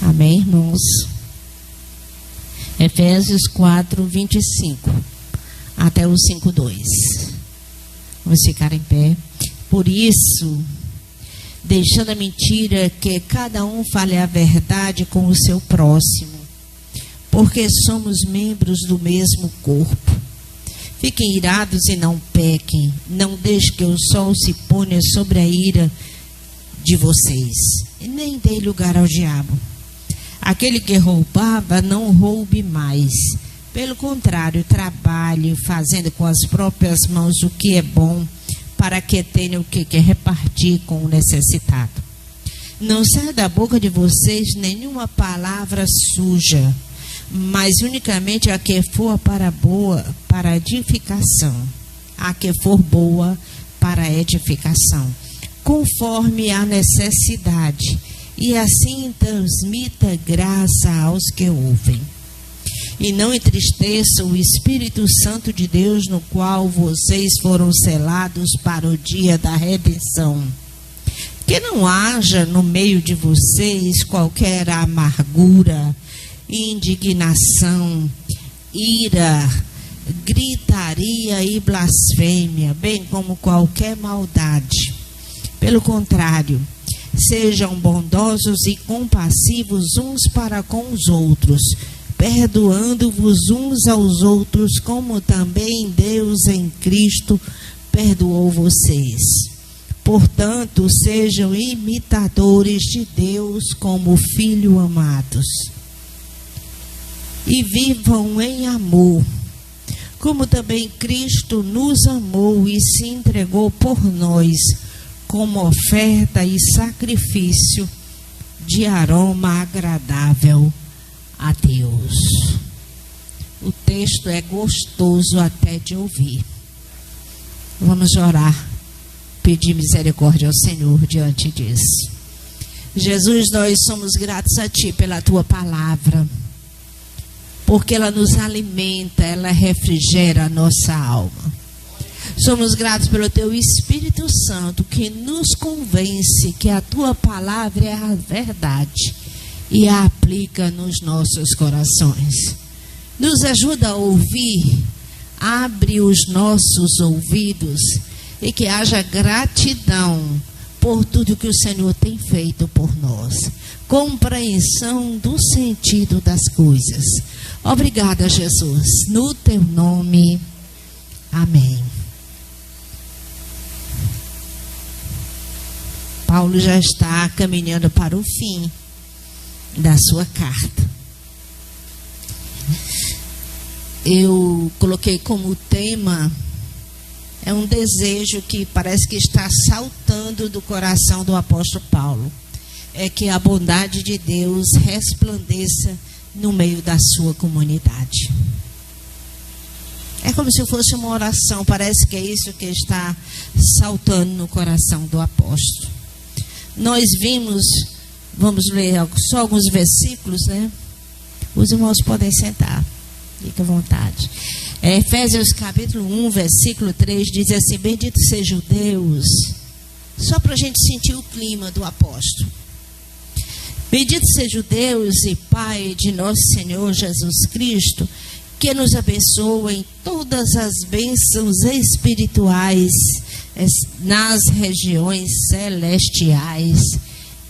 Amém, irmãos? Efésios 4, 25 até o 5:2. Vamos ficar em pé. Por isso, deixando a mentira, que cada um fale a verdade com o seu próximo, porque somos membros do mesmo corpo. Fiquem irados e não pequem. Não deixe que o sol se ponha sobre a ira de vocês, e nem dê lugar ao diabo. Aquele que roubava, não roube mais. Pelo contrário, trabalhe, fazendo com as próprias mãos o que é bom, para que tenha o que quer repartir com o necessitado. Não saia da boca de vocês nenhuma palavra suja, mas unicamente a que for para boa, para edificação, a que for boa para edificação, conforme a necessidade, e assim transmita graça aos que ouvem. E não entristeça o Espírito Santo de Deus, no qual vocês foram selados para o dia da redenção. Que não haja no meio de vocês qualquer amargura, indignação, ira, gritaria e blasfêmia, bem como qualquer maldade. Pelo contrário, sejam bondosos e compassivos uns para com os outros, perdoando-vos uns aos outros, como também Deus em Cristo perdoou vocês. Portanto, sejam imitadores de Deus como filhos amados. E vivam em amor, como também Cristo nos amou e se entregou por nós, como oferta e sacrifício de aroma agradável a Deus. O texto é gostoso até de ouvir. Vamos orar, pedir misericórdia ao Senhor diante disso. Jesus, nós somos gratos a Ti pela Tua palavra, porque ela nos alimenta, ela refrigera a nossa alma. Somos gratos pelo Teu Espírito Santo, que nos convence que a Tua palavra é a verdade e a aplica nos nossos corações. Nos ajuda a ouvir, abre os nossos ouvidos e que haja gratidão por tudo que o Senhor tem feito por nós. Compreensão do sentido das coisas. Obrigada, Jesus. No Teu nome, amém. Paulo já está caminhando para o fim da sua carta. Eu coloquei como tema, é um desejo que parece que está saltando do coração do apóstolo Paulo. É que a bondade de Deus resplandeça no meio da sua comunidade. É como se fosse uma oração, parece que é isso que está saltando no coração do apóstolo. Nós vimos, vamos ler só alguns versículos, né? Os irmãos podem sentar, fique à vontade. Efésios capítulo 1, versículo 3, diz assim: bendito seja o Deus, só para a gente sentir o clima do apóstolo. Bendito seja o Deus e Pai de nosso Senhor Jesus Cristo, que nos abençoa em todas as bênçãos espirituais nas regiões celestiais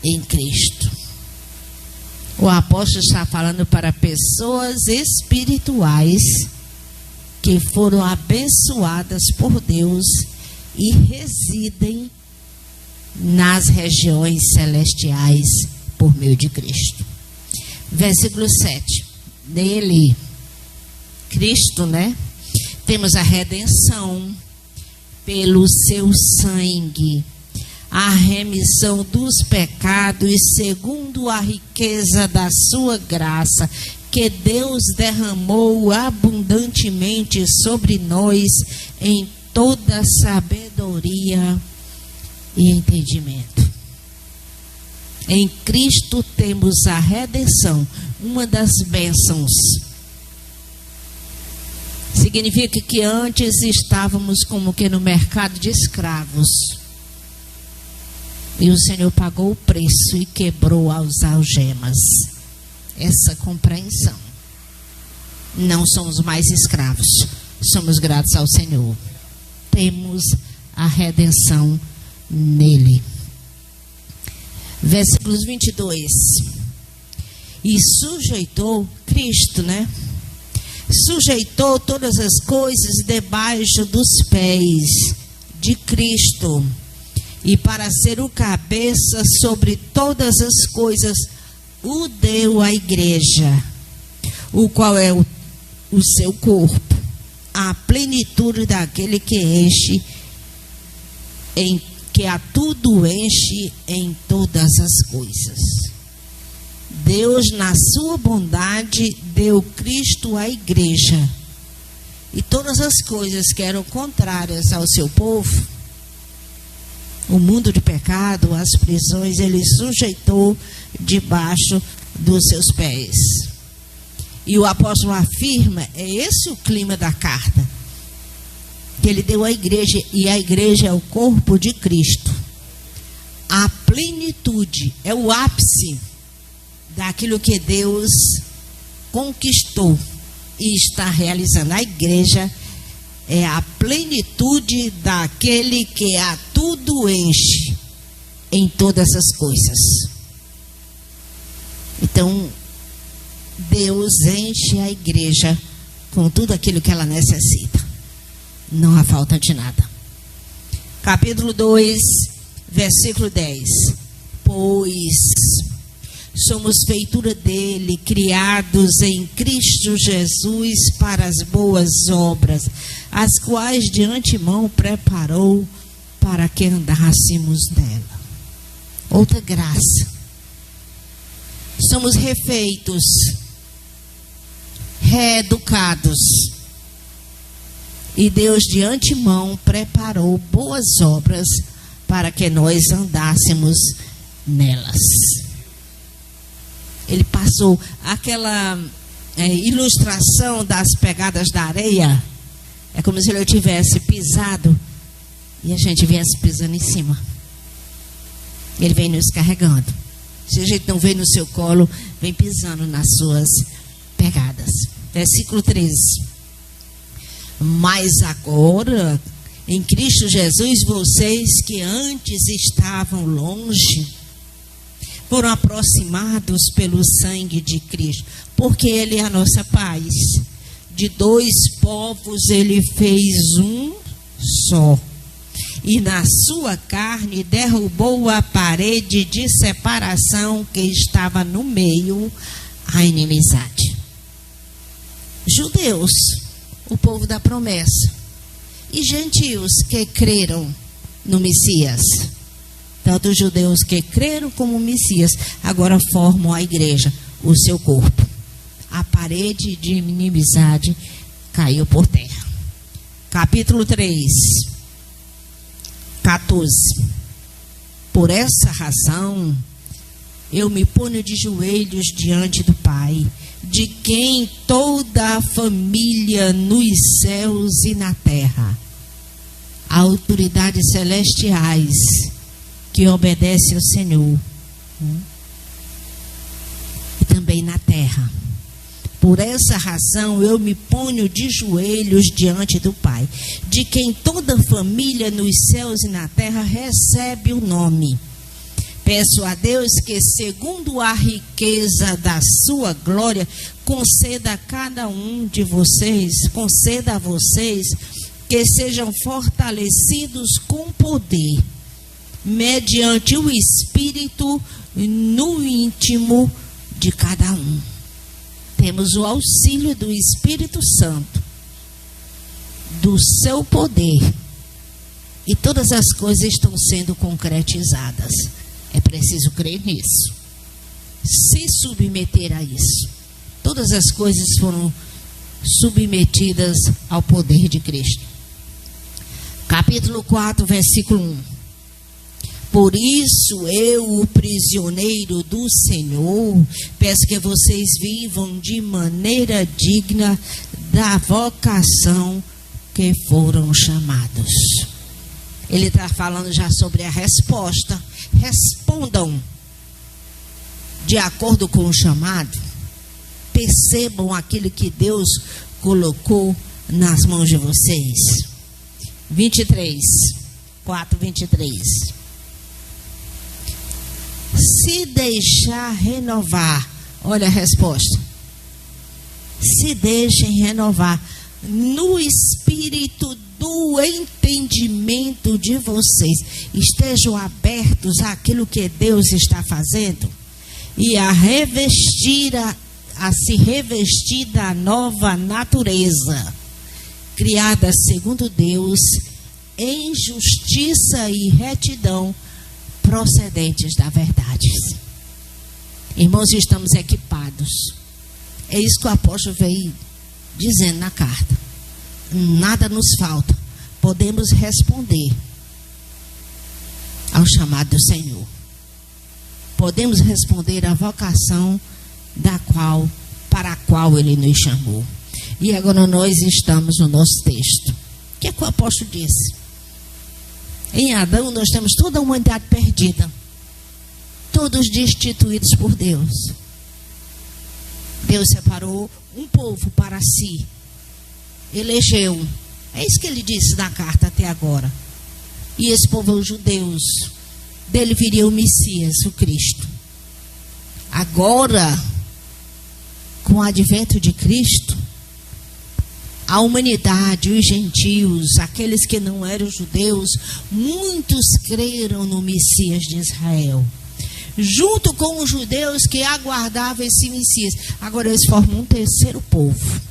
em Cristo. O apóstolo está falando para pessoas espirituais que foram abençoadas por Deus e residem nas regiões celestiais por meio de Cristo. Versículo 7. Nele, Cristo, né? Temos a redenção pelo seu sangue, a remissão dos pecados, segundo a riqueza da sua graça, que Deus derramou abundantemente sobre nós em toda sabedoria e entendimento. Em Cristo temos a redenção, uma das bênçãos. Significa que antes estávamos como que no mercado de escravos. E o Senhor pagou o preço e quebrou as algemas. essa compreensão. Não somos mais escravos, somos gratos ao Senhor. Temos a redenção nele. Versículos 22. E sujeitou Cristo, né? Sujeitou todas as coisas debaixo dos pés de Cristo, e para ser o cabeça sobre todas as coisas, o deu à igreja, o qual é o seu corpo, a plenitude daquele que enche, que a tudo enche em todas as coisas. Deus, na sua bondade, deu Cristo à igreja. E todas as coisas que eram contrárias ao seu povo, o mundo de pecado, as prisões, ele sujeitou debaixo dos seus pés. E o apóstolo afirma, é esse o clima da carta, que ele deu à igreja, e a igreja é o corpo de Cristo. A plenitude é o ápice daquilo que Deus conquistou e está realizando. A igreja é a plenitude daquele que a tudo enche em todas as coisas. Então, Deus enche a igreja com tudo aquilo que ela necessita. Não há falta de nada. Capítulo 2, versículo 10. Pois somos feitura dele, criados em Cristo Jesus para as boas obras, as quais de antemão preparou para que andássemos nela. Outra graça. Somos refeitos, reeducados, e Deus de antemão preparou boas obras para que nós andássemos nelas. Ele passou aquela ilustração das pegadas da areia. É como se ele tivesse pisado e a gente viesse pisando em cima. Ele vem nos carregando. Se a gente não vem no seu colo, vem pisando nas suas pegadas. Versículo 13. Mas agora, em Cristo Jesus, vocês que antes estavam longe, foram aproximados pelo sangue de Cristo, porque Ele é a nossa paz. De dois povos Ele fez um só, e na sua carne derrubou a parede de separação que estava no meio, a inimizade. Judeus, o povo da promessa, e gentios que creram no Messias. Tanto os judeus que creram como o Messias agora formam a igreja, o seu corpo. A parede de inimizade caiu por terra. Capítulo 3, 14. Por essa razão, eu me ponho de joelhos diante do Pai, de quem toda a família nos céus e na terra, autoridades celestiais, que obedece ao Senhor, e também na terra. Por essa razão eu me ponho de joelhos diante do Pai, de quem toda família nos céus e na terra recebe o nome. Peço a Deus que, segundo a riqueza da sua glória, conceda a cada um de vocês, conceda a vocês que sejam fortalecidos com poder, mediante o Espírito no íntimo de cada um. Temos o auxílio do Espírito Santo, do seu poder, e todas as coisas estão sendo concretizadas. É preciso crer nisso, se submeter a isso. Todas as coisas foram submetidas ao poder de Cristo. Capítulo 4, versículo 1. Por isso eu, o prisioneiro do Senhor, peço que vocês vivam de maneira digna da vocação que foram chamados. Ele está falando já sobre a resposta. Respondam de acordo com o chamado. percebam aquilo que Deus colocou nas mãos de vocês. 4:23. Se deixar renovar, olha a resposta. Se deixem renovar no espírito do entendimento de vocês. Estejam abertos àquilo que Deus está fazendo e a se revestir da nova natureza, criada segundo Deus, em justiça e retidão, procedentes da verdade. Irmãos, estamos equipados. É isso que o apóstolo veio dizendo na carta. Nada nos falta. Podemos responder ao chamado do Senhor. Podemos responder à vocação para a qual Ele nos chamou. E agora nós estamos no nosso texto. O que é que o apóstolo disse? Em Adão nós temos toda a humanidade perdida. Todos destituídos por Deus. Deus separou um povo para si. Elegeu. É isso que ele disse na carta até agora. E esse povo é os judeus. Dele viria o Messias, o Cristo. Agora, com o advento de Cristo, a humanidade, os gentios, aqueles que não eram judeus, muitos creram no Messias de Israel. Junto com os judeus que aguardavam esse Messias. Agora eles formam um terceiro povo.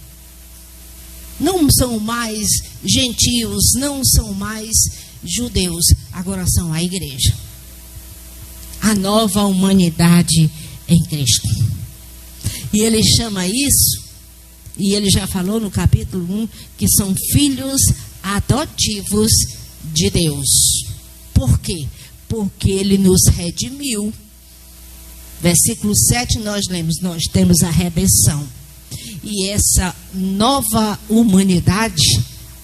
Não são mais gentios, não são mais judeus. Agora são a igreja. A nova humanidade em Cristo. E ele chama isso, e ele já falou no capítulo 1, que são filhos adotivos de Deus. Por quê? Porque ele nos redimiu. Versículo 7 nós lemos, nós temos a redenção. E essa nova humanidade,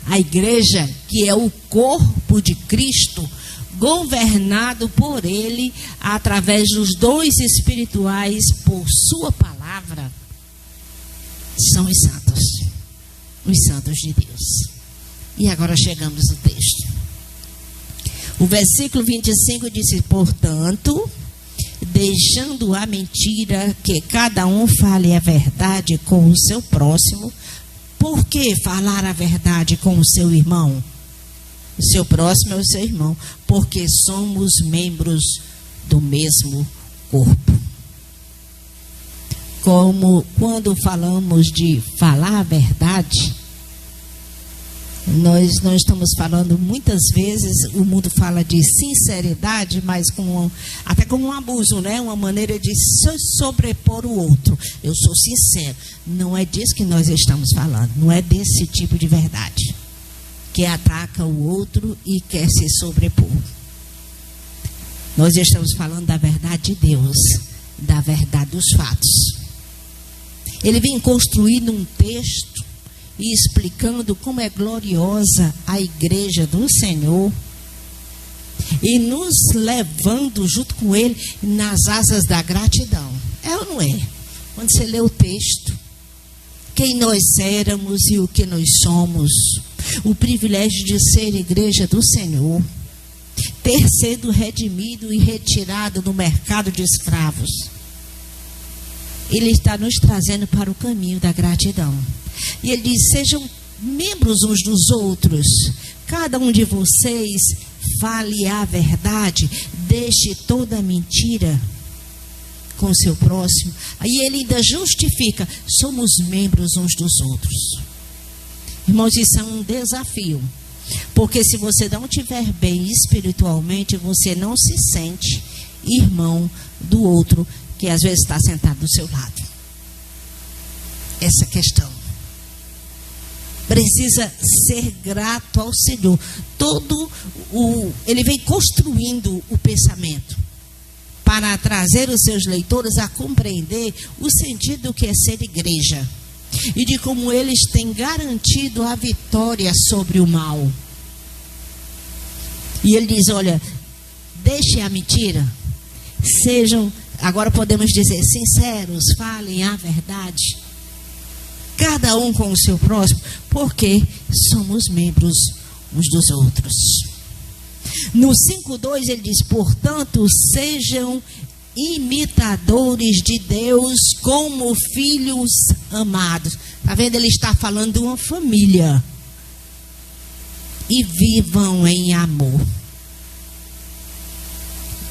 a igreja, que é o corpo de Cristo, governado por Ele, através dos dons espirituais, por sua palavra, são os santos de Deus. E agora chegamos no texto. O versículo 25 diz: portanto, deixando a mentira, que cada um fale a verdade com o seu próximo. Por que falar a verdade com o seu irmão? O seu próximo é o seu irmão, porque somos membros do mesmo corpo. Como quando falamos de falar a verdade, nós não estamos falando, muitas vezes o mundo fala de sinceridade, mas até como um abuso, né? Uma maneira de se sobrepor o outro. Eu sou sincero. Não é disso que nós estamos falando. Não é desse tipo de verdade que ataca o outro e quer se sobrepor. Nós estamos falando da verdade de Deus, da verdade dos fatos. Ele vem construindo um texto e explicando como é gloriosa a igreja do Senhor e nos levando junto com Ele nas asas da gratidão. É ou não é? Quando você lê o texto, quem nós éramos e o que nós somos, o privilégio de ser igreja do Senhor, ter sido redimido e retirado do mercado de escravos. Ele está nos trazendo para o caminho da gratidão. E ele diz: sejam membros uns dos outros. Cada um de vocês fale a verdade. Deixe toda a mentira com o seu próximo. Aí ele ainda justifica: somos membros uns dos outros. Irmãos, isso é um desafio. Porque se você não estiver bem espiritualmente, você não se sente irmão do outro, que às vezes está sentado do seu lado. Essa questão. Precisa ser grato ao Senhor. Ele vem construindo o pensamento para trazer os seus leitores a compreender o sentido do que é ser igreja e de como eles têm garantido a vitória sobre o mal. E ele diz: olha, deixem a mentira, sejam, agora podemos dizer, sinceros, falem a verdade. cada um com o seu próximo, porque somos membros uns dos outros. No 5:2 ele diz: portanto, sejam imitadores de Deus como filhos amados. Está vendo? Ele está falando de uma família. E vivam em amor.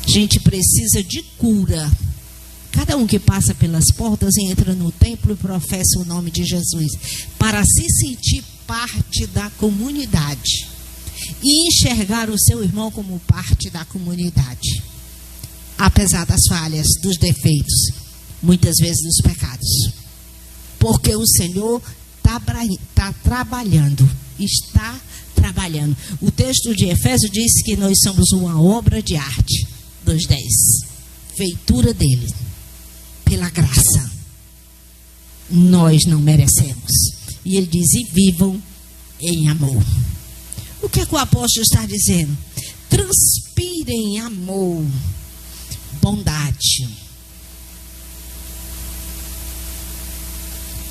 A gente precisa de cura. Cada um que passa pelas portas e entra no templo e professa o nome de Jesus, para se sentir parte da comunidade e enxergar o seu irmão como parte da comunidade, apesar das falhas, dos defeitos, muitas vezes dos pecados, porque o Senhor está trabalhando, está trabalhando. O texto de Efésios diz que nós somos uma obra de arte, 2:10, feitura dele, pela graça. Nós não merecemos. E ele diz: e vivam em amor. O que é que o apóstolo está dizendo? Transpirem amor, bondade.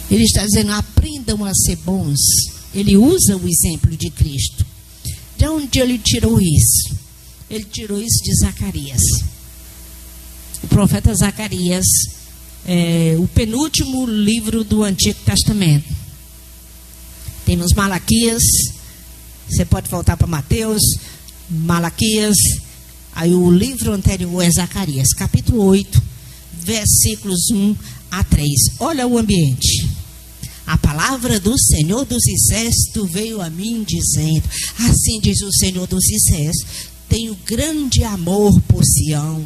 Ele está dizendo: aprendam a ser bons. Ele usa o exemplo de Cristo. De onde ele tirou isso? Ele tirou isso de Zacarias. O profeta Zacarias, o penúltimo livro do Antigo Testamento. Temos Malaquias, você pode voltar para Mateus, Malaquias, aí o livro anterior é Zacarias, capítulo 8, versículos 1-3. Olha o ambiente. A palavra do Senhor dos Exércitos veio a mim dizendo: assim diz o Senhor dos Exércitos, tenho grande amor por Sião.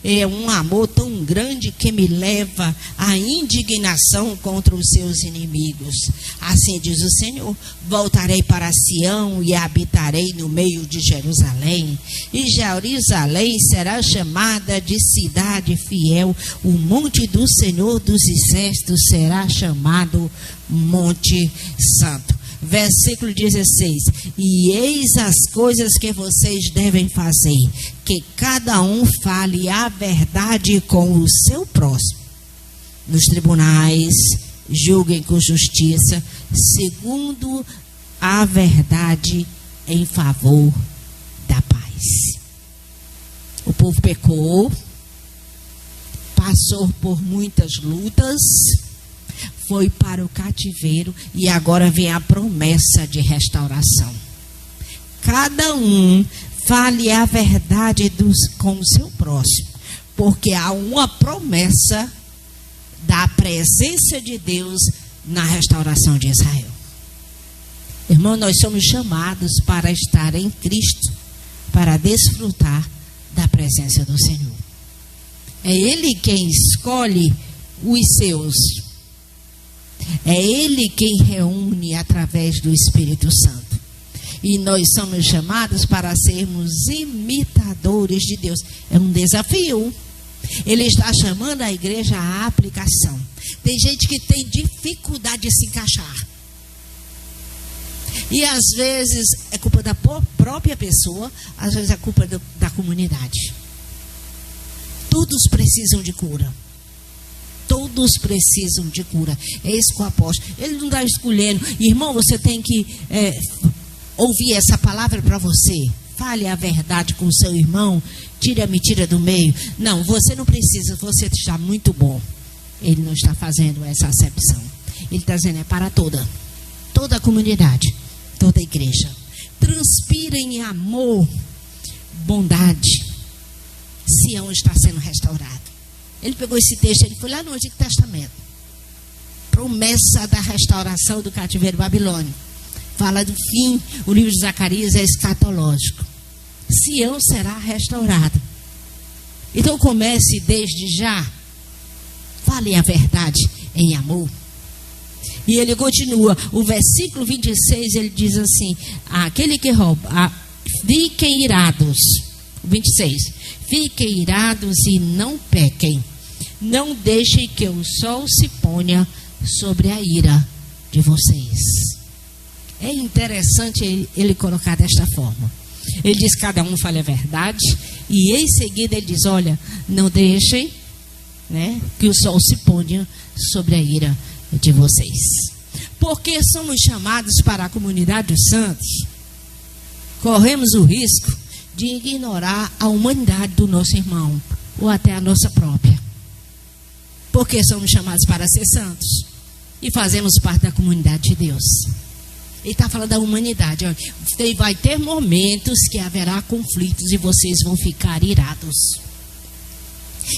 É um amor tão grande que me leva à indignação contra os seus inimigos. Assim diz o Senhor: voltarei para Sião e habitarei no meio de Jerusalém. E Jerusalém será chamada de cidade fiel. O monte do Senhor dos Exércitos será chamado Monte Santo. Versículo 16: e eis as coisas que vocês devem fazer, que cada um fale a verdade com o seu próximo. Nos tribunais, julguem com justiça, segundo a verdade, em favor da paz. O povo pecou, passou por muitas lutas, foi para o cativeiro e agora vem a promessa de restauração. Cada um fale a verdade com o seu próximo, porque há uma promessa da presença de Deus na restauração de Israel. Irmão, nós somos chamados para estar em Cristo, para desfrutar da presença do Senhor. É Ele quem escolhe os seus. É Ele quem reúne através do Espírito Santo. E nós somos chamados para sermos imitadores de Deus. É um desafio. Ele está chamando a igreja à aplicação. Tem gente que tem dificuldade de se encaixar. E às vezes é culpa da própria pessoa, às vezes é culpa da comunidade. Todos precisam de cura. Todos precisam de cura. É isso que o apóstolo. Ele não está escolhendo. Irmão, você tem que ouvir essa palavra para você. Fale a verdade com o seu irmão. Tire a mentira do meio. Não, você não precisa. Você está muito bom. Ele não está fazendo essa acepção. Ele está dizendo: é para toda a comunidade, toda a igreja. Transpirem amor, bondade. Sião está sendo restaurado. Ele pegou esse texto, ele foi lá no Antigo Testamento. Promessa da restauração do cativeiro babilônico. Fala do fim, o livro de Zacarias é escatológico. Sião será restaurado. Então comece desde já. Fale a verdade em amor. E ele continua, o versículo 26, ele diz assim: aquele que rouba, fiquem irados. 26, fiquem irados e não pequem. Não deixem que o sol se ponha sobre a ira de vocês. É interessante ele colocar desta forma. Ele diz: cada um fale a verdade. E em seguida ele diz: olha, não deixem, que o sol se ponha sobre a ira de vocês. Porque somos chamados para a comunidade dos santos, corremos o risco de ignorar a humanidade do nosso irmão, ou até a nossa própria. Porque somos chamados para ser santos e fazemos parte da comunidade de Deus. Ele está falando da humanidade. Olha, vai ter momentos que haverá conflitos e vocês vão ficar irados.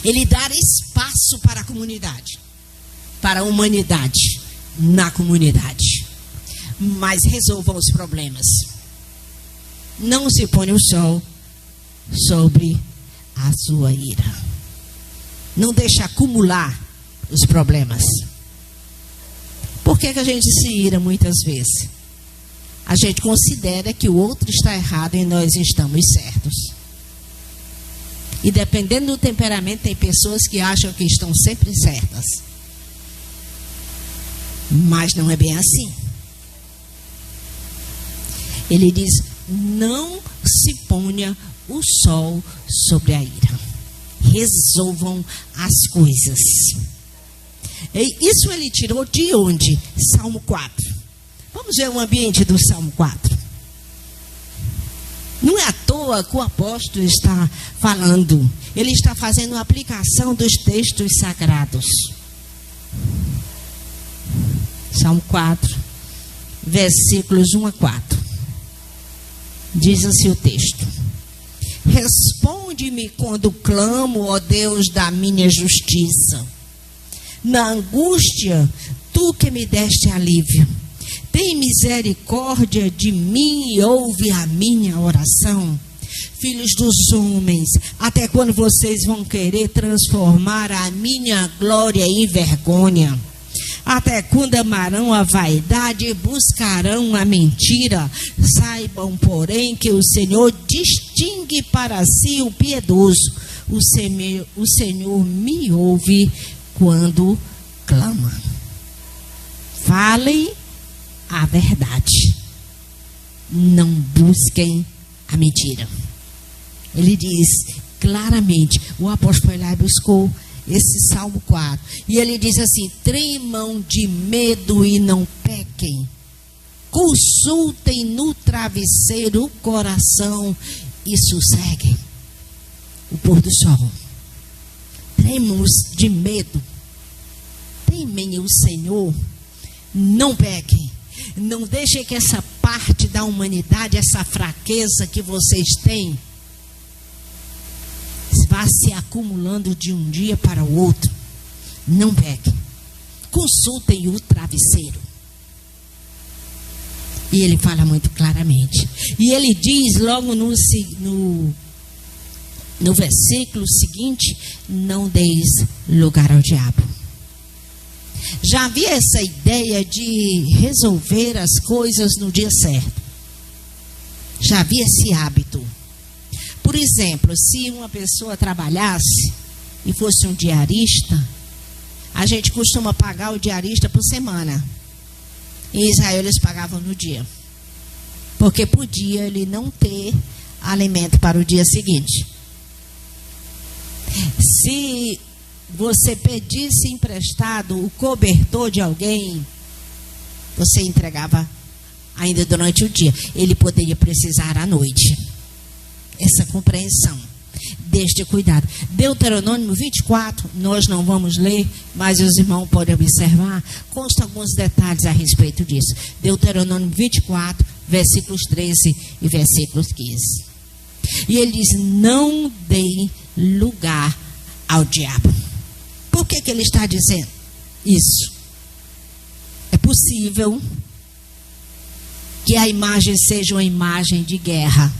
Ele dá espaço para a comunidade, para a humanidade na comunidade. Mas resolvam os problemas. Não se põe o sol sobre a sua ira. Não deixe acumular os problemas. Por que a gente se ira muitas vezes? A gente considera que o outro está errado e nós estamos certos. E dependendo do temperamento, tem pessoas que acham que estão sempre certas. Mas não é bem assim. Ele diz, não se ponha o sol sobre a ira. Resolvam as coisas. E isso ele tirou de onde? Salmo 4. Vamos ver o ambiente do Salmo 4. Não é à toa que o apóstolo está falando. Ele está fazendo uma aplicação dos textos sagrados. Salmo 4, versículos 1 a 4. Diz assim o texto. Responde-me quando clamo, ó Deus da minha justiça. Na angústia, tu que me deste alívio. Tem misericórdia de mim e ouve a minha oração. Filhos dos homens, até quando vocês vão querer transformar a minha glória em vergonha? Até quando amarão a vaidade e buscarão a mentira? Saibam, porém, que o Senhor distingue para si o piedoso. O Senhor me ouve quando clama. Falem a verdade. Não busquem a mentira. Ele diz claramente, o apóstolo foi lá e buscou esse Salmo 4. E ele diz assim, tremam de medo e não pequem. Consultem no travesseiro o coração e sosseguem o pôr do sol. Tremamos de medo. Temem o Senhor. Não pequem. Não deixem que essa parte da humanidade, essa fraqueza que vocês têm, vá se acumulando de um dia para o outro. Não pequem. Consultem o travesseiro. E ele fala muito claramente. E ele diz logo no versículo seguinte, não deis lugar ao diabo. Já havia essa ideia de resolver as coisas no dia certo. Já havia esse hábito. Por exemplo, se uma pessoa trabalhasse e fosse um diarista, a gente costuma pagar o diarista por semana. Em Israel eles pagavam no dia. Porque podia ele não ter alimento para o dia seguinte. Se você pedisse emprestado o cobertor de alguém, você entregava ainda durante o dia. Ele poderia precisar à noite. Essa compreensão deste cuidado. Deuteronômio 24, nós não vamos ler, mas os irmãos podem observar, consta alguns detalhes a respeito disso. Deuteronômio 24, versículos 13 e versículos 15. E ele diz, não deem lugar ao diabo. Por que ele está dizendo isso? É possível que a imagem seja uma imagem de guerra.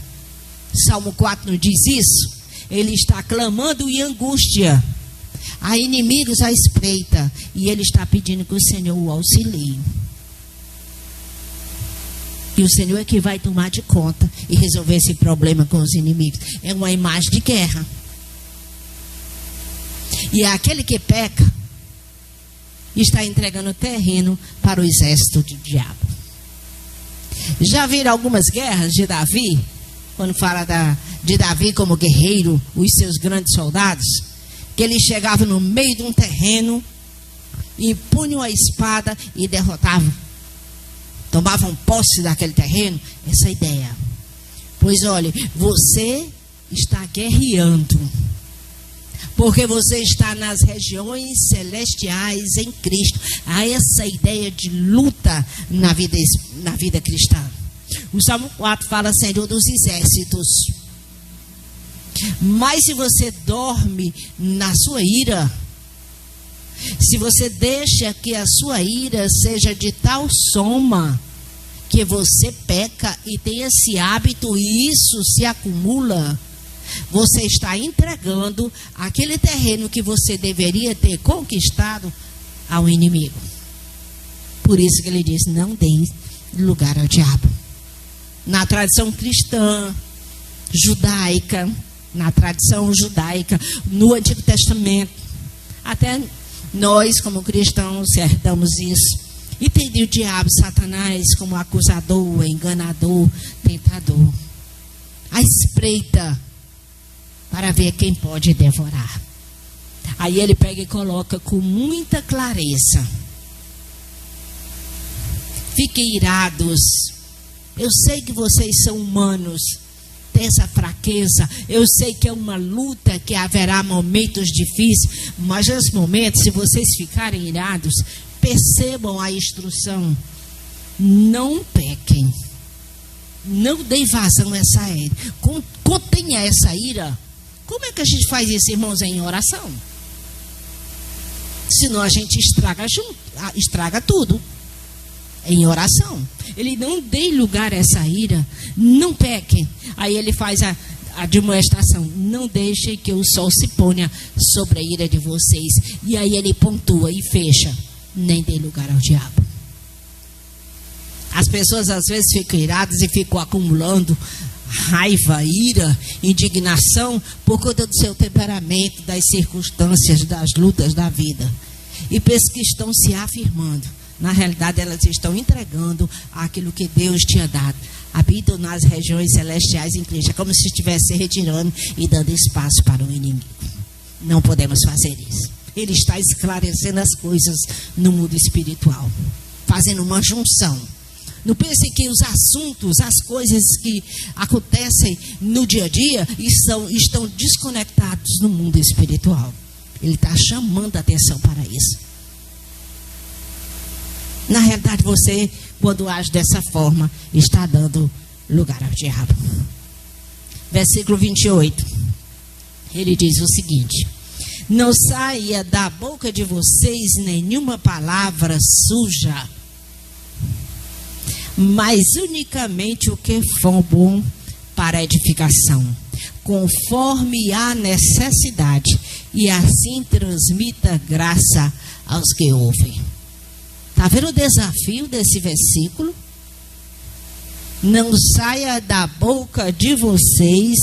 Salmo 4 não diz isso? Ele está clamando em angústia. Há inimigos à espreita. E ele está pedindo que o Senhor o auxilie. E o Senhor é que vai tomar de conta e resolver esse problema com os inimigos. É uma imagem de guerra. E aquele que peca está entregando terreno para o exército do diabo. Já viram algumas guerras de Davi? Quando fala de Davi como guerreiro, os seus grandes soldados, que ele chegava no meio de um terreno e punham a espada e derrotavam. Tomavam posse daquele terreno. Essa ideia. Pois olha, você está guerreando. Porque você está nas regiões celestiais em Cristo. Há essa ideia de luta na vida cristã. O Salmo 4 fala, Senhor dos exércitos. Mas se você dorme na sua ira, se você deixa que a sua ira seja de tal soma que você peca e tem esse hábito e isso se acumula, você está entregando aquele terreno que você deveria ter conquistado ao inimigo. Por isso que ele diz, não dê lugar ao diabo. Na tradição cristã, judaica, no Antigo Testamento, até nós como cristãos herdamos isso. E tem o diabo, Satanás, como acusador, enganador, tentador. A espreita para ver quem pode devorar. Aí ele pega e coloca com muita clareza. Fiquem irados. Eu sei que vocês são humanos, tem essa fraqueza. Eu sei que é uma luta, que haverá momentos difíceis. Mas nesse momento, se vocês ficarem irados, percebam a instrução. Não pequem. Não dê vazão a essa ira. Contenha essa ira. Como é que a gente faz isso, irmãos? Em oração. Senão a gente estraga tudo. Em oração. Ele não dê lugar a essa ira. Não pequem. Aí ele faz a demonstração. Não deixem que o sol se ponha sobre a ira de vocês. E aí ele pontua e fecha. Nem dê lugar ao diabo. As pessoas às vezes ficam iradas e ficam acumulando raiva, ira, indignação por conta do seu temperamento, das circunstâncias, das lutas da vida. E pensam que estão se afirmando. Na realidade, elas estão entregando aquilo que Deus tinha dado. Habitam nas regiões celestiais em Cristo. É como se estivesse retirando e dando espaço para o inimigo. Não podemos fazer isso. Ele está esclarecendo as coisas no mundo espiritual. Fazendo uma junção. Não pense que os assuntos, as coisas que acontecem no dia a dia estão desconectados no mundo espiritual. Ele está chamando a atenção para isso. Na realidade, você, quando age dessa forma, está dando lugar ao diabo. Versículo 28. Ele diz o seguinte: não saia da boca de vocês nenhuma palavra suja, mas unicamente o que for bom para edificação, conforme a necessidade, e assim transmita graça aos que ouvem. Está vendo o desafio desse versículo? Não saia da boca de vocês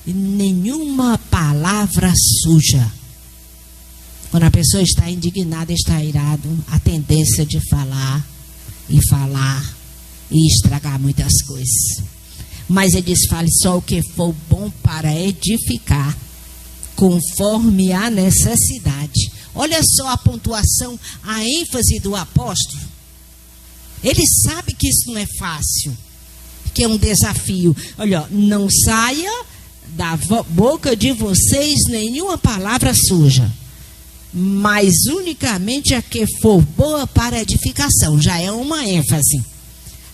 nenhuma palavra suja. Quando a pessoa está indignada, está irado, a tendência de falar e estragar muitas coisas. Mas ele diz, fale só o que for bom para edificar, conforme a necessidade. Olha só a pontuação, a ênfase do apóstolo. Ele sabe que isso não é fácil, que é um desafio. Olha, não saia da boca de vocês nenhuma palavra suja, mas unicamente a que for boa para edificação. Já é uma ênfase.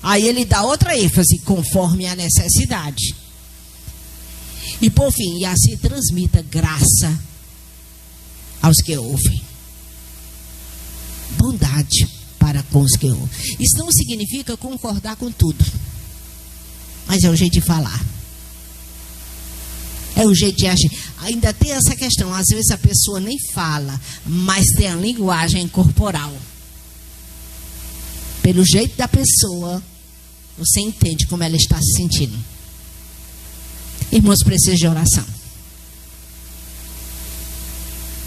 Aí ele dá outra ênfase, conforme a necessidade. E por fim, e assim transmita graça aos que ouvem. Bondade para com os que ouvem. Isso não significa concordar com tudo, mas é o jeito de falar. É o jeito de agir. Ainda tem essa questão, às vezes a pessoa nem fala, mas tem a linguagem corporal. Pelo jeito da pessoa, você entende como ela está se sentindo. Irmãos, precisam de oração.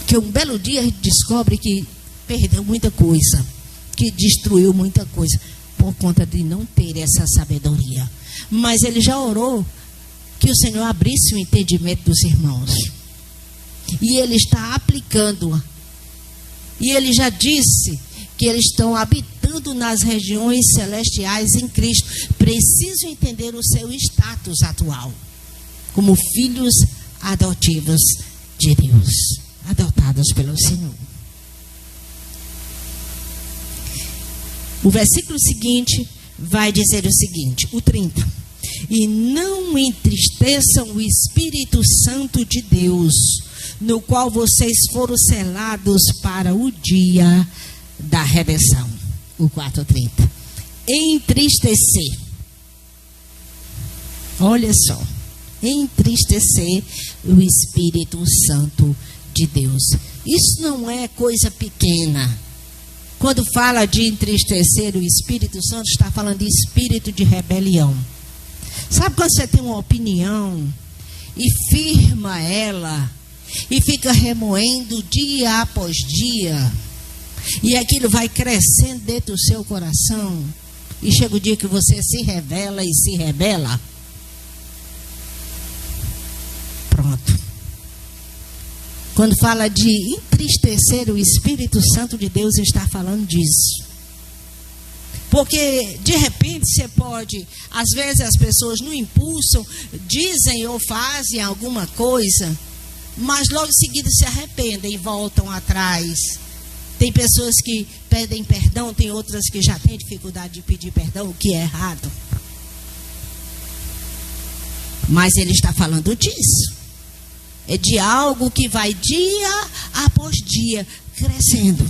Que um belo dia a gente descobre que perdeu muita coisa, que destruiu muita coisa, por conta de não ter essa sabedoria. Mas ele já orou que o Senhor abrisse o entendimento dos irmãos. E ele está aplicando E ele já disse que eles estão habitando nas regiões celestiais em Cristo. Precisam entender o seu status atual como filhos adotivos de Deus, adotados pelo Senhor. O versículo seguinte vai dizer o seguinte, o 30. E não entristeçam o Espírito Santo de Deus, no qual vocês foram selados para o dia da redenção. O 4:30. Entristecer. Olha só. Entristecer o Espírito Santo de Deus. Isso não é coisa pequena. Quando fala de entristecer o Espírito Santo, está falando de espírito de rebelião. Sabe quando você tem uma opinião e firma ela e fica remoendo dia após dia, e aquilo vai crescendo dentro do seu coração, e chega o dia que você se revela e se rebela? Pronto. Quando fala de entristecer o Espírito Santo de Deus, está falando disso. Porque, de repente, você pode, às vezes as pessoas no impulso dizem ou fazem alguma coisa, mas logo em seguida se arrependem e voltam atrás. Tem pessoas que pedem perdão, tem outras que já têm dificuldade de pedir perdão, o que é errado. Mas ele está falando disso. É de algo que vai dia após dia crescendo.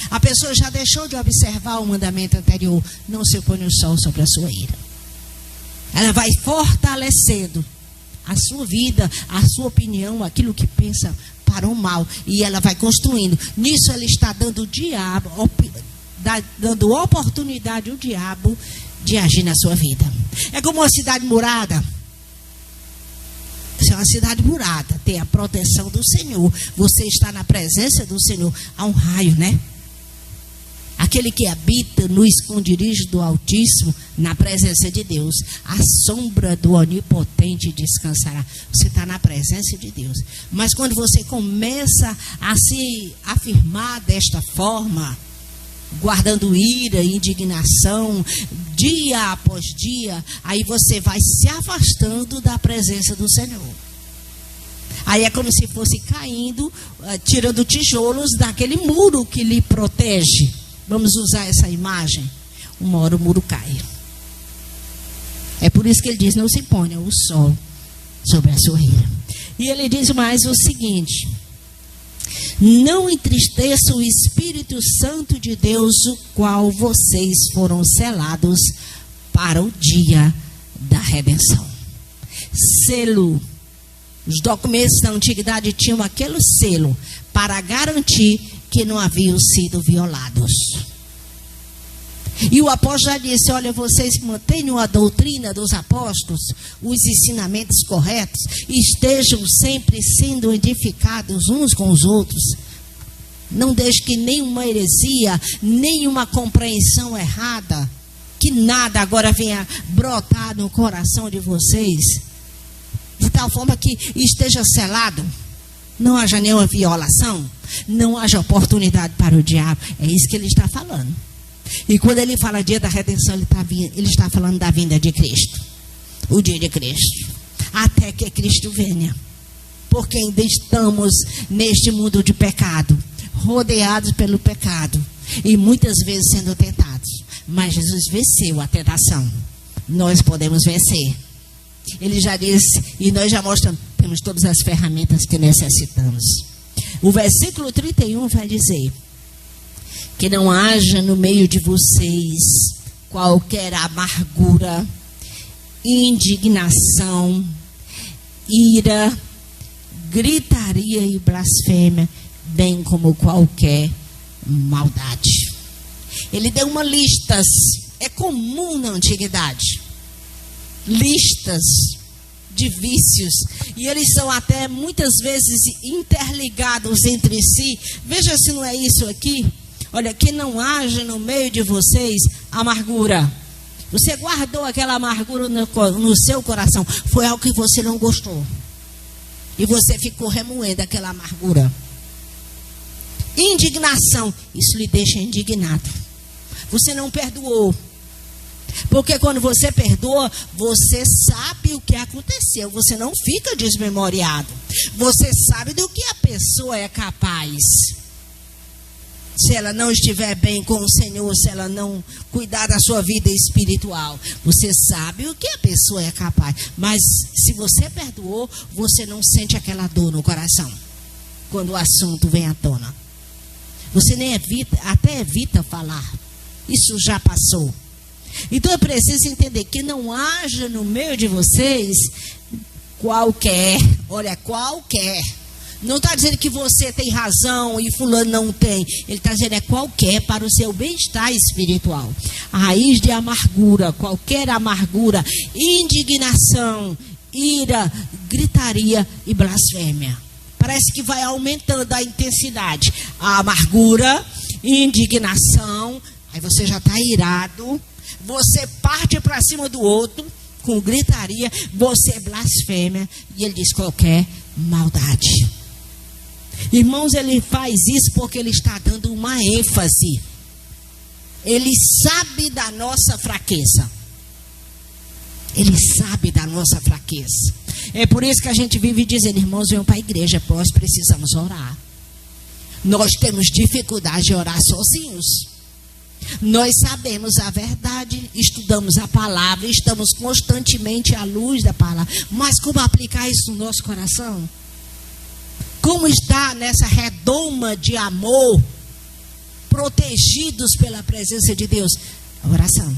A pessoa já deixou de observar o mandamento anterior. Não se põe o sol sobre a sua ira. Ela vai fortalecendo a sua vida, a sua opinião, aquilo que pensa para o mal. E ela vai construindo. Nisso ela está dando dando oportunidade ao diabo de agir na sua vida. É como uma cidade murada. Se é uma cidade murada, tem a proteção do Senhor. Você está na presença do Senhor. Há um raio, né? Aquele que habita no esconderijo do Altíssimo, na presença de Deus, a sombra do Onipotente descansará. Você está na presença de Deus. Mas quando você começa a se afirmar desta forma, guardando ira e indignação, dia após dia, aí você vai se afastando da presença do Senhor. Aí é como se fosse caindo, tirando tijolos daquele muro que lhe protege. Vamos usar essa imagem. Uma hora o muro cai. É por isso que ele diz, não se ponha o sol sobre a sua ira. E ele diz mais o seguinte: não entristeça o Espírito Santo de Deus, o qual vocês foram selados para o dia da redenção. Selo. Os documentos da antiguidade tinham aquele selo para garantir que não haviam sido violados. E o apóstolo já disse, olha, vocês mantenham a doutrina dos apóstolos, os ensinamentos corretos, e estejam sempre sendo edificados uns com os outros. Não deixe que nenhuma heresia, nenhuma compreensão errada, que nada agora venha brotar no coração de vocês, de tal forma que esteja selado, não haja nenhuma violação, não haja oportunidade para o diabo. É isso que ele está falando. E quando ele fala dia da redenção, ele está falando da vinda de Cristo. O dia de Cristo. Até que Cristo venha. Porque ainda estamos neste mundo de pecado, rodeados pelo pecado, e muitas vezes sendo tentados. Mas Jesus venceu a tentação. Nós podemos vencer. Ele já disse, e nós já mostramos, temos todas as ferramentas que necessitamos. O versículo 31 vai dizer: que não haja no meio de vocês qualquer amargura, indignação, ira, gritaria e blasfêmia, bem como qualquer maldade. Ele deu uma lista, é comum na antiguidade, listas de vícios, e eles são até muitas vezes interligados entre si. Veja se não é isso aqui. Olha, que não haja no meio de vocês amargura. Você guardou aquela amargura no seu coração. Foi algo que você não gostou. E você ficou remoendo aquela amargura. Indignação, isso lhe deixa indignado. Você não perdoou. Porque quando você perdoa, você sabe o que aconteceu. Você não fica desmemoriado. Você sabe do que a pessoa é capaz. Se ela não estiver bem com o Senhor, se ela não cuidar da sua vida espiritual, você sabe o que a pessoa é capaz. Mas se você perdoou, você não sente aquela dor no coração quando o assunto vem à tona. Você nem até evita falar. Isso já passou. Então é preciso entender que não haja no meio de vocês qualquer. Não está dizendo que você tem razão e fulano não tem. Ele está dizendo qualquer para o seu bem-estar espiritual. A raiz de amargura, qualquer amargura, indignação, ira, gritaria e blasfêmia. Parece que vai aumentando a intensidade. A amargura, indignação, aí você já está irado. Você parte para cima do outro com gritaria, você blasfêmia, e ele diz qualquer maldade. Irmãos, ele faz isso porque ele está dando uma ênfase. Ele sabe da nossa fraqueza. Ele sabe da nossa fraqueza. É por isso que a gente vive dizendo, irmãos, venham para a igreja, nós precisamos orar. Nós temos dificuldade de orar sozinhos. Nós sabemos a verdade, estudamos a palavra, estamos constantemente à luz da palavra. Mas como aplicar isso no nosso coração? Como está nessa redoma de amor, protegidos pela presença de Deus? A oração.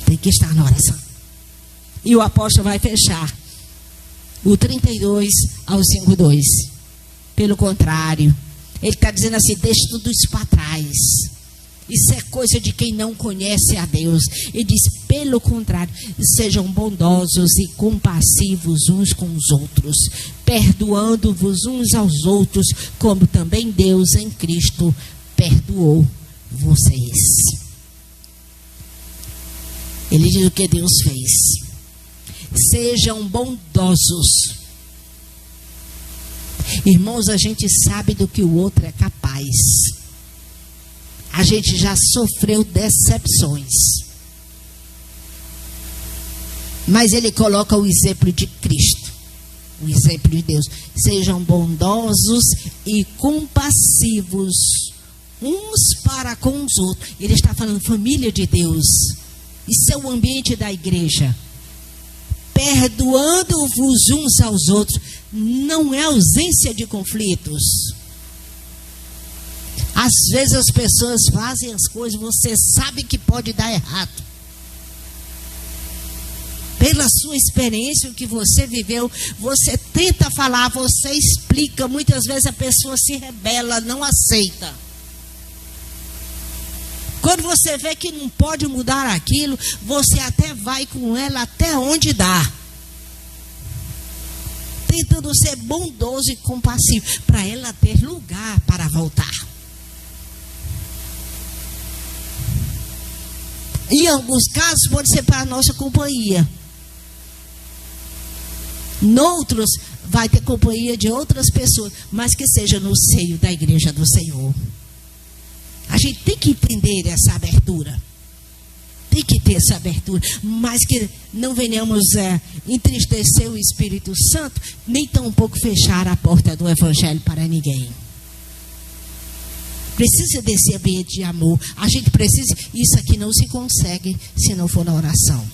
Tem que estar na oração. E o apóstolo vai fechar o 32 ao 5:2. Pelo contrário, ele está dizendo assim, deixe tudo isso para trás. Isso é coisa de quem não conhece a Deus. Ele diz, pelo contrário, sejam bondosos e compassivos uns com os outros, perdoando-vos uns aos outros, como também Deus em Cristo perdoou vocês. Ele diz o que Deus fez. Sejam bondosos. Irmãos, a gente sabe do que o outro é capaz. A gente já sofreu decepções. Mas ele coloca o exemplo de Cristo, o exemplo de Deus. Sejam bondosos e compassivos uns para com os outros. Ele está falando família de Deus. Isso é o ambiente da igreja. Perdoando-vos uns aos outros. Não é ausência de conflitos. Às vezes as pessoas fazem as coisas, você sabe que pode dar errado. Pela sua experiência, o que você viveu, você tenta falar, você explica. Muitas vezes a pessoa se rebela, não aceita. Quando você vê que não pode mudar aquilo, você até vai com ela até onde dá. Tentando ser bondoso e compassivo, para ela ter lugar para voltar. Em alguns casos, pode ser para a nossa companhia. Noutros, vai ter companhia de outras pessoas, mas que seja no seio da igreja do Senhor. A gente tem que entender essa abertura. Tem que ter essa abertura. Mas que não venhamos entristecer o Espírito Santo, nem tampouco fechar a porta do Evangelho para ninguém. Precisa desse ambiente de amor. A gente precisa. Isso aqui não se consegue se não for na oração.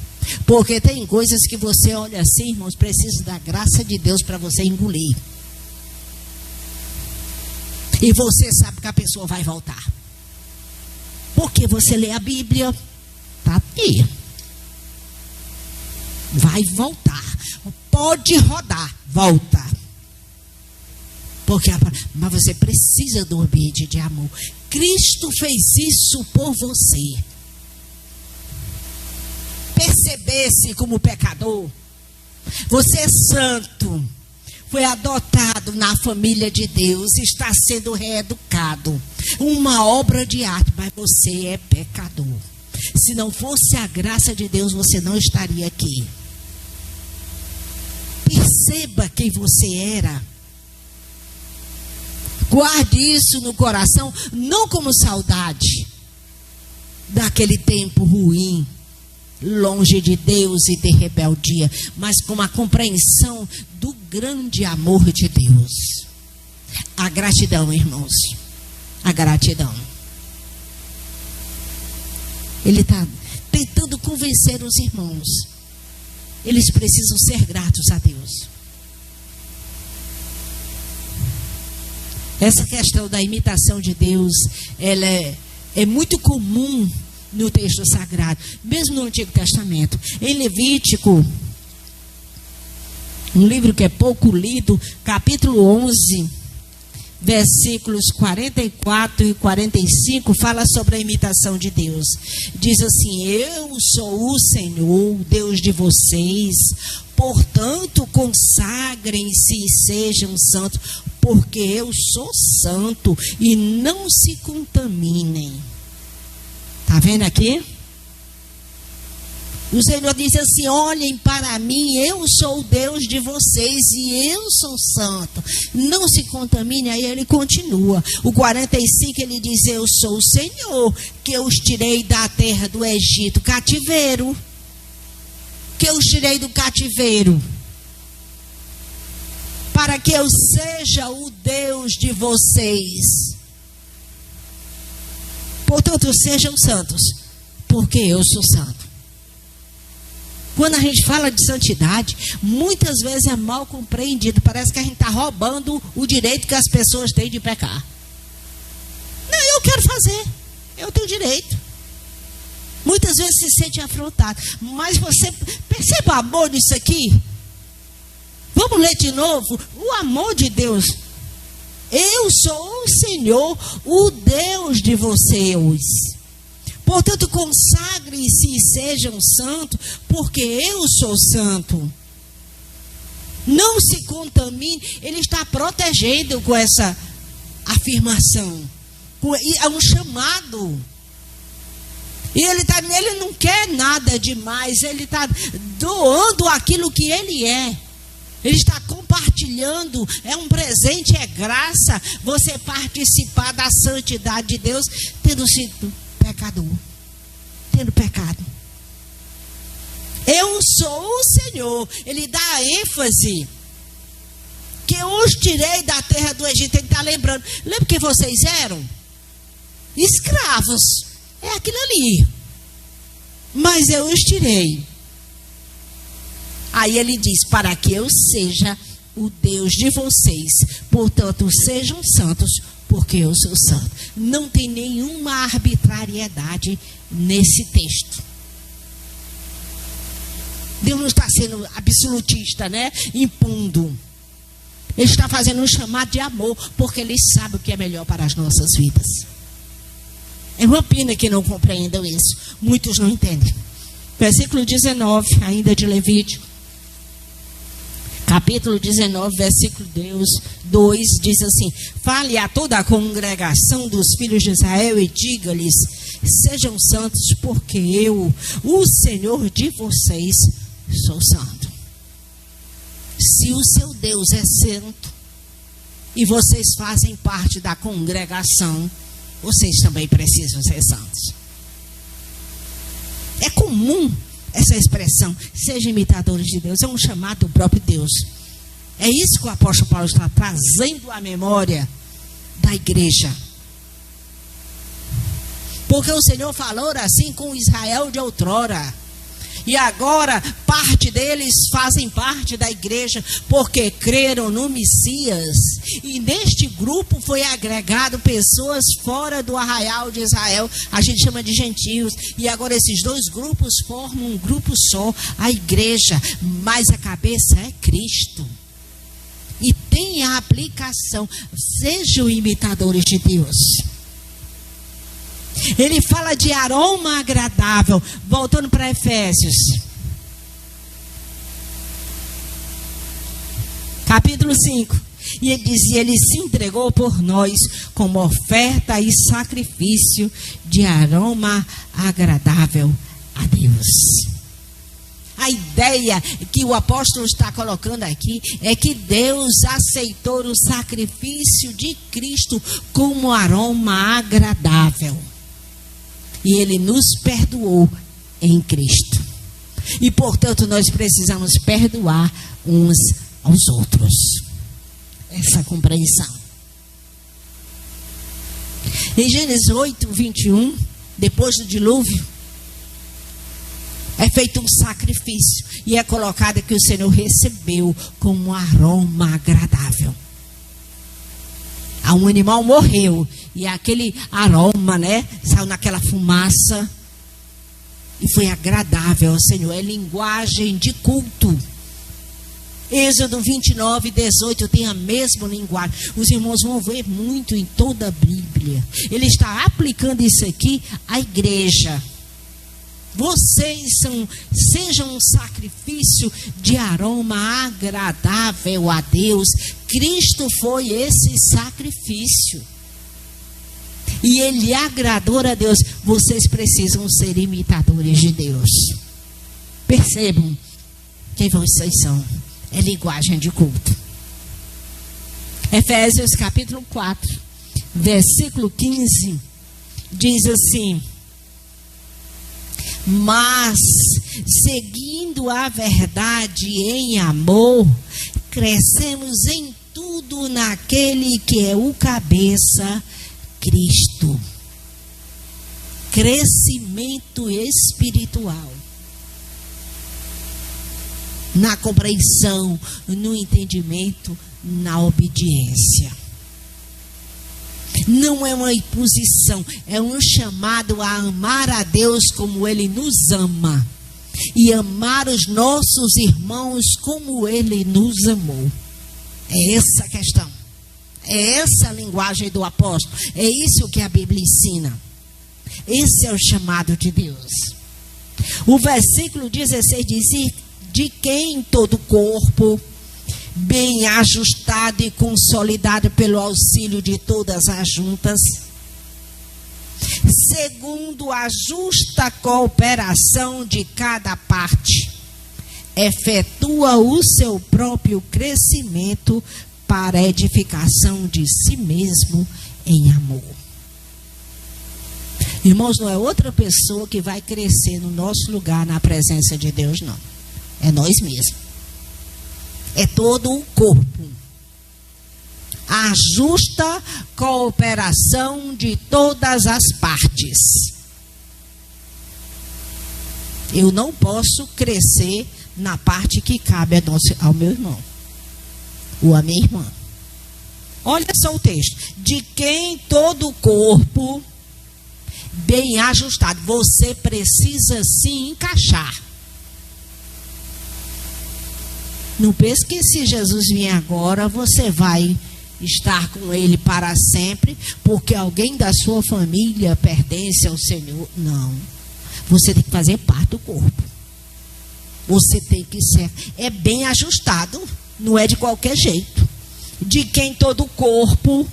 Porque tem coisas que você olha assim, irmãos, precisa da graça de Deus para você engolir. E você sabe que a pessoa vai voltar. Porque você lê a Bíblia, está aqui. Vai voltar. Pode rodar, volta. Mas você precisa do ambiente de amor. Cristo fez isso por você. Perceber-se como pecador. Você é santo. Foi adotado na família de Deus. Está sendo reeducado. Uma obra de arte. Mas você é pecador. Se não fosse a graça de Deus, você não estaria aqui. Perceba quem você era. Guarde isso no coração, não como saudade daquele tempo ruim, longe de Deus e de rebeldia, mas com a compreensão do grande amor de Deus. A gratidão, irmãos, a gratidão. Ele está tentando convencer os irmãos. Eles precisam ser gratos a Deus. Essa questão da imitação de Deus, ela é muito comum no texto sagrado, mesmo no Antigo Testamento. Em Levítico, um livro que é pouco lido, capítulo 11, versículos 44 e 45, fala sobre a imitação de Deus. Diz assim: eu sou o Senhor, Deus de vocês, portanto consagrem-se e sejam santos, porque eu sou santo, e não se contaminem. Está vendo aqui? O Senhor diz assim: olhem para mim, eu sou o Deus de vocês e eu sou santo. Não se contamine. Aí ele continua. O 45 ele diz: eu sou o Senhor, que eu os tirei da terra do Egito, cativeiro. Que eu os tirei do cativeiro, para que eu seja o Deus de vocês. Portanto, sejam santos, porque eu sou santo. Quando a gente fala de santidade, muitas vezes é mal compreendido. Parece que a gente está roubando o direito que as pessoas têm de pecar. Não, eu quero fazer. Eu tenho direito. Muitas vezes se sente afrontado. Mas você perceba o amor nisso aqui? Vamos ler de novo. O amor de Deus. Eu sou o Senhor, o Deus de vocês. Portanto, consagrem-se e sejam santos, porque eu sou santo. Não se contamine. Ele está protegendo com essa afirmação. É um chamado. E ele não quer nada demais. Ele está doando aquilo que ele é. Ele está compartilhando. É um presente, é graça. Você participar da santidade de Deus, tendo sido pecador, tendo pecado. Eu sou o Senhor. Ele dá a ênfase que eu os tirei da terra do Egito. Ele está lembrando. Lembra que vocês eram? Escravos. É aquilo ali. Mas eu os tirei. Aí ele diz: para que eu seja o Deus de vocês. Portanto, sejam santos, porque eu sou santo. Não tem nenhuma arbitrariedade nesse texto. Deus não está sendo absolutista, né? Impondo. Ele está fazendo um chamado de amor, porque Ele sabe o que é melhor para as nossas vidas. É uma pena que não compreendam isso. Muitos não entendem. Versículo 19, ainda de Levítico. Capítulo 19, versículo 2, diz assim: fale a toda a congregação dos filhos de Israel e diga-lhes: sejam santos, porque eu, o Senhor de vocês, sou santo. Se o seu Deus é santo e vocês fazem parte da congregação, vocês também precisam ser santos. É comum essa expressão: sejam imitadores de Deus. É um chamado do próprio Deus. É isso que o apóstolo Paulo está trazendo à memória da igreja. Porque o Senhor falou assim com Israel de outrora. E agora parte deles fazem parte da igreja porque creram no Messias. E neste grupo foi agregado pessoas fora do arraial de Israel. A gente chama de gentios. E agora esses dois grupos formam um grupo só, a igreja. Mas a cabeça é Cristo. E tem a aplicação: sejam imitadores de Deus. Ele fala de aroma agradável. Voltando para Efésios. Capítulo 5. E ele dizia: ele se entregou por nós como oferta e sacrifício de aroma agradável a Deus. A ideia que o apóstolo está colocando aqui é que Deus aceitou o sacrifício de Cristo como aroma agradável. E Ele nos perdoou em Cristo. E, portanto, nós precisamos perdoar uns aos outros. Essa compreensão. Em Gênesis 8, 21, depois do dilúvio, é feito um sacrifício e é colocado que o Senhor recebeu como um aroma agradável. Um animal morreu e aquele aroma, saiu naquela fumaça e foi agradável ao Senhor. É linguagem de culto. Êxodo 29, 18 tem a mesma linguagem. Os irmãos vão ver muito em toda a Bíblia. Ele está aplicando isso aqui à igreja. Vocês sejam um sacrifício de aroma agradável a Deus. Cristo foi esse sacrifício. E Ele agradou a Deus. Vocês precisam ser imitadores de Deus. Percebam quem vocês são. É linguagem de culto. Efésios capítulo 4, versículo 15, diz assim: mas, seguindo a verdade em amor, crescemos em tudo naquele que é o cabeça, Cristo. Crescimento espiritual. Na compreensão, no entendimento, na obediência. Não é uma imposição, é um chamado a amar a Deus como Ele nos ama. E amar os nossos irmãos como Ele nos amou. É essa a questão. É essa a linguagem do apóstolo. É isso que a Bíblia ensina. Esse é o chamado de Deus. O versículo 16 diz: de quem todo o corpo, bem ajustado e consolidado pelo auxílio de todas as juntas, segundo a justa cooperação de cada parte, efetua o seu próprio crescimento para a edificação de si mesmo em amor. Irmãos, não é outra pessoa que vai crescer no nosso lugar na presença de Deus, não. É nós mesmos. É todo o corpo. A justa cooperação de todas as partes. Eu não posso crescer na parte que cabe ao meu irmão ou à minha irmã. Olha só o texto. De quem todo o corpo bem ajustado. Você precisa se encaixar. Não pense que se Jesus vier agora, você vai estar com Ele para sempre, porque alguém da sua família pertence ao Senhor. Não. Você tem que fazer parte do corpo. Você tem que ser. É bem ajustado. Não é de qualquer jeito. De quem todo o corpo,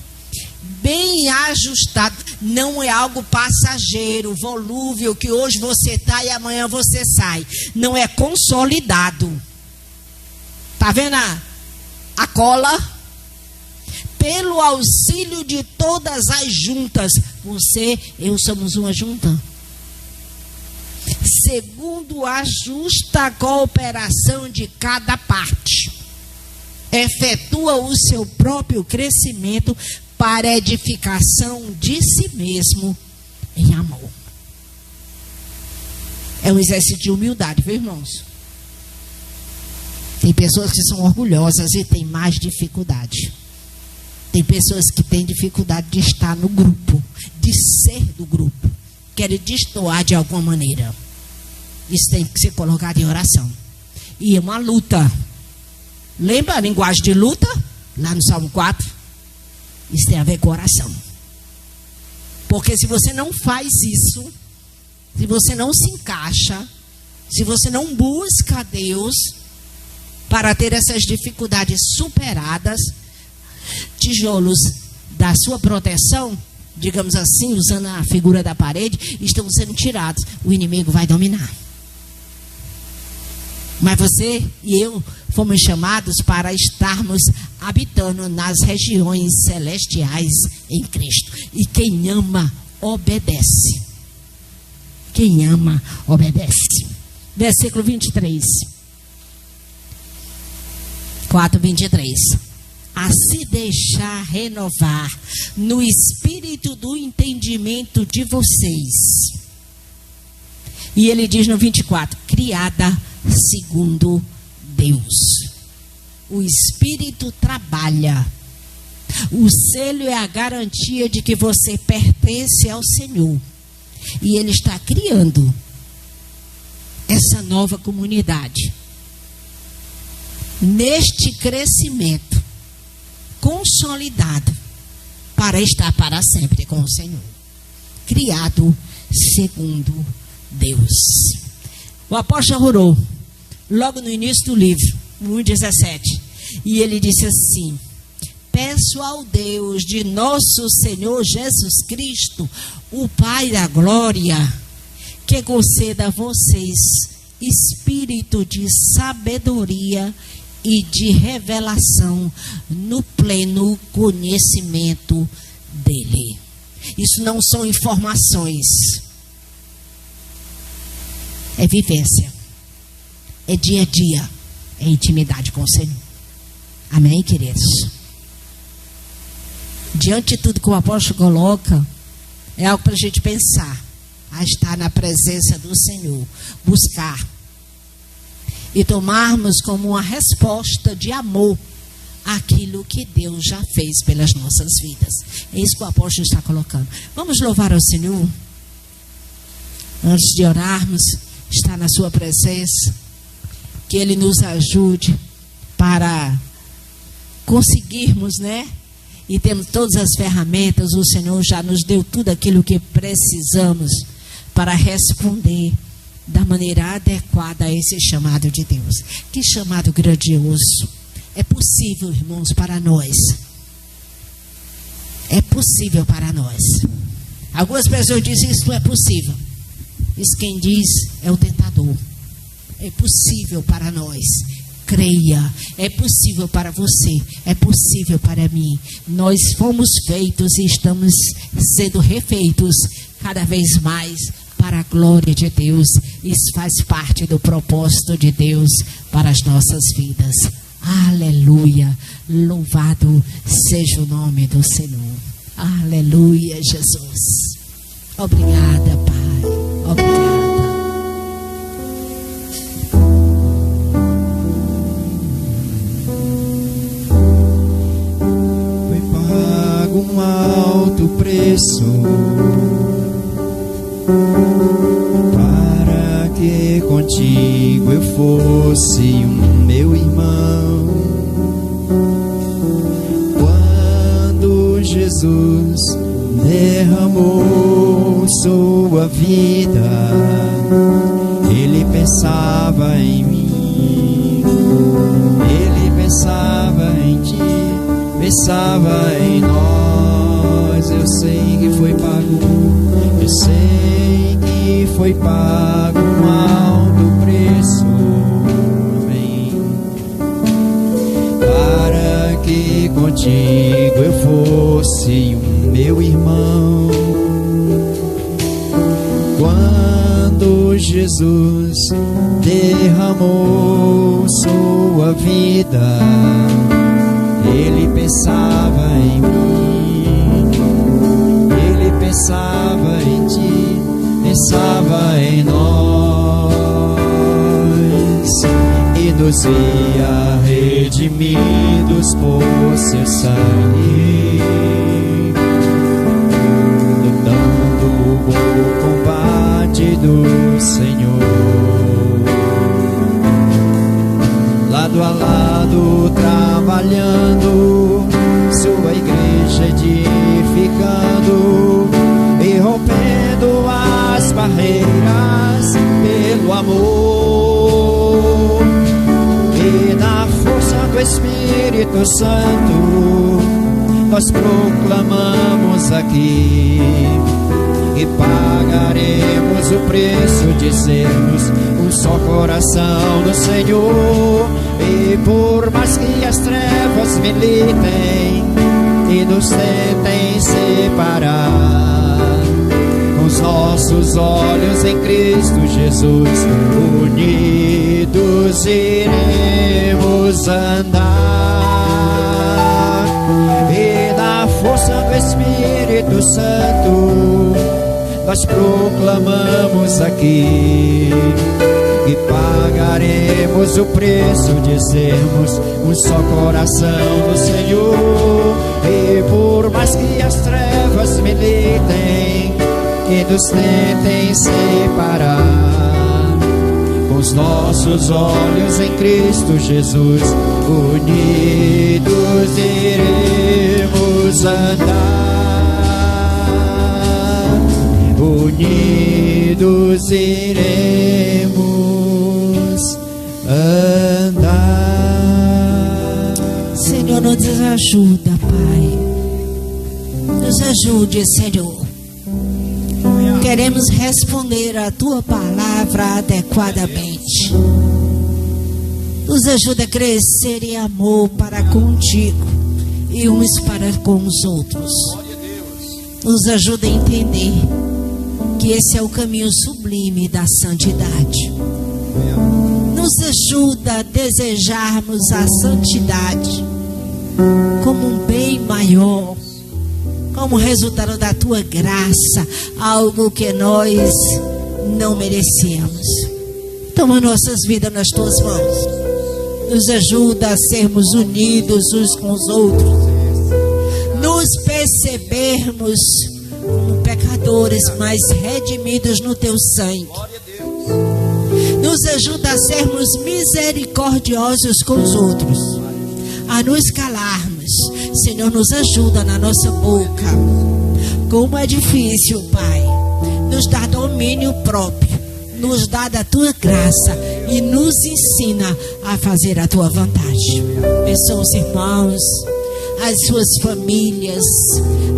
bem ajustado. Não é algo passageiro, volúvel, que hoje você está e amanhã você sai. Não é consolidado. Está vendo a cola? Pelo auxílio de todas as juntas. Você, eu somos uma junta. Segundo a justa cooperação de cada parte, efetua o seu próprio crescimento para a edificação de si mesmo em amor. É um exercício de humildade, viu, irmãos? Tem pessoas que são orgulhosas e têm mais dificuldade. Tem pessoas que têm dificuldade de estar no grupo, de ser do grupo. Querem destoar de alguma maneira. Isso tem que ser colocado em oração. E é uma luta. Lembra a linguagem de luta? Lá no Salmo 4. Isso tem a ver com oração. Porque se você não faz isso, se você não se encaixa, se você não busca Deus para ter essas dificuldades superadas, tijolos da sua proteção, digamos assim, usando a figura da parede, estão sendo tirados. O inimigo vai dominar. Mas você e eu fomos chamados para estarmos habitando nas regiões celestiais em Cristo. E quem ama, obedece. Quem ama, obedece. Versículo 23. 4:23. A se deixar renovar no espírito do entendimento de vocês. E ele diz no 24, criada segundo Deus. O Espírito trabalha. O selo é a garantia de que você pertence ao Senhor. E Ele está criando essa nova comunidade. Neste crescimento consolidado para estar para sempre com o Senhor. Criado segundo Deus. O apóstolo orou logo no início do livro, 1:17, e ele disse assim: peço ao Deus de nosso Senhor Jesus Cristo, o Pai da glória, que conceda a vocês espírito de sabedoria e de revelação no pleno conhecimento dele. Isso não são informações, é vivência, é dia a dia, é intimidade com o Senhor. Amém, queridos? Diante de tudo que o apóstolo coloca, é algo para a gente pensar, a estar na presença do Senhor, buscar e tomarmos como uma resposta de amor aquilo que Deus já fez pelas nossas vidas. É isso que o apóstolo está colocando. Vamos louvar ao Senhor antes de orarmos, estar na sua presença, que Ele nos ajude para conseguirmos, e temos todas as ferramentas. O Senhor já nos deu tudo aquilo que precisamos para responder da maneira adequada a esse chamado de Deus. Que chamado grandioso. É possível, irmãos, para nós. É possível para nós. Algumas pessoas dizem isso não é possível. Isso quem diz é o tentador. É possível para nós. Creia, é possível para você, é possível para mim. Nós fomos feitos e estamos sendo refeitos cada vez mais para a glória de Deus. Isso faz parte do propósito de Deus para as nossas vidas. Aleluia, louvado seja o nome do Senhor. Aleluia, Jesus. Obrigada, Pai, obrigada. Um alto preço para que contigo eu fosse um meu irmão. Quando Jesus derramou sua vida, Ele pensava em mim, Ele pensava em ti, pensava em nós. Eu sei que foi pago, eu sei que foi pago um alto preço, amém, para que contigo eu fosse um meu irmão. Quando Jesus derramou sua vida, Ele pensava em mim, Ele pensava em ti, pensava em nós, e nos via redimidos por seu sangue, lutando o bom combate do Senhor, lado a lado trabalhando, sua igreja edificando e rompendo as barreiras pelo amor, e na força do Espírito Santo nós proclamamos aqui e pagaremos o preço de sermos um só coração do Senhor. E por mais que as trevas militem e nos tentem separar, com os nossos olhos em Cristo Jesus, unidos iremos andar. E na força do Espírito Santo nós proclamamos aqui e pagaremos o preço de sermos um só coração do Senhor. E por mais que as trevas militem e nos tentem separar, com os nossos olhos em Cristo Jesus, unidos iremos andar, unidos iremos andar. Senhor, nos ajuda, Pai. Nos ajude, Senhor. Queremos responder a Tua palavra adequadamente. Nos ajuda a crescer em amor para contigo e uns para com os outros. Nos ajuda a entender que esse é o caminho sublime da santidade. Nos ajuda a desejarmos a santidade como um bem maior, como resultado da Tua graça, algo que nós não merecemos. Toma nossas vidas nas Tuas mãos. Nos ajuda a sermos unidos uns com os outros, nos percebermos como pecadores, mas redimidos no Teu sangue. Nos ajuda a sermos misericordiosos com os outros, a nos calarmos. Senhor, nos ajuda na nossa boca. Como é difícil, Pai. Nos dá domínio próprio, nos dá da Tua graça e nos ensina a fazer a Tua vontade. Abençoa os irmãos, as suas famílias,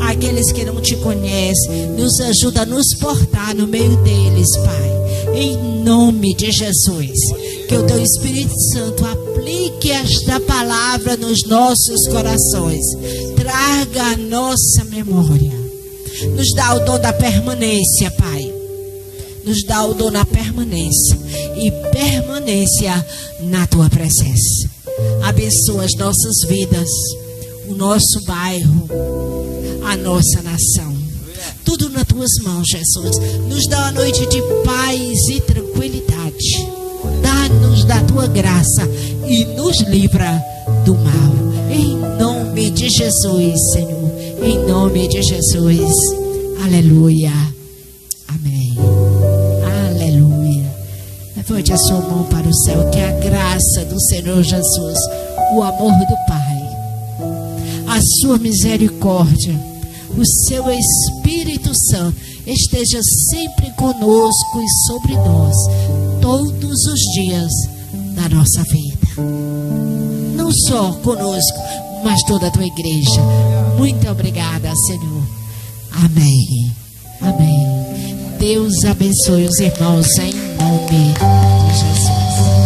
aqueles que não Te conhecem. Nos ajuda a nos portar no meio deles, Pai. Em nome de Jesus, que o Teu Espírito Santo aplique esta palavra nos nossos corações, traga a nossa memória, nos dá o dom da permanência, Pai, nos dá o dom da permanência e permanência na Tua presença. Abençoa as nossas vidas, o nosso bairro, a nossa nação. Tudo nas Tuas mãos, Jesus. Nos dá uma noite de paz e tranquilidade. Dá-nos da Tua graça e nos livra do mal. Em nome de Jesus, Senhor. Em nome de Jesus. Aleluia. Amém. Aleluia. Levante a sua mão para o céu. Que a graça do Senhor Jesus, o amor do Pai, a sua misericórdia, o seu Espírito Santo esteja sempre conosco e sobre nós, todos os dias da nossa vida. Não só conosco, mas toda a Tua igreja. Muito obrigada, Senhor. Amém. Amém. Deus abençoe os irmãos em nome de Jesus.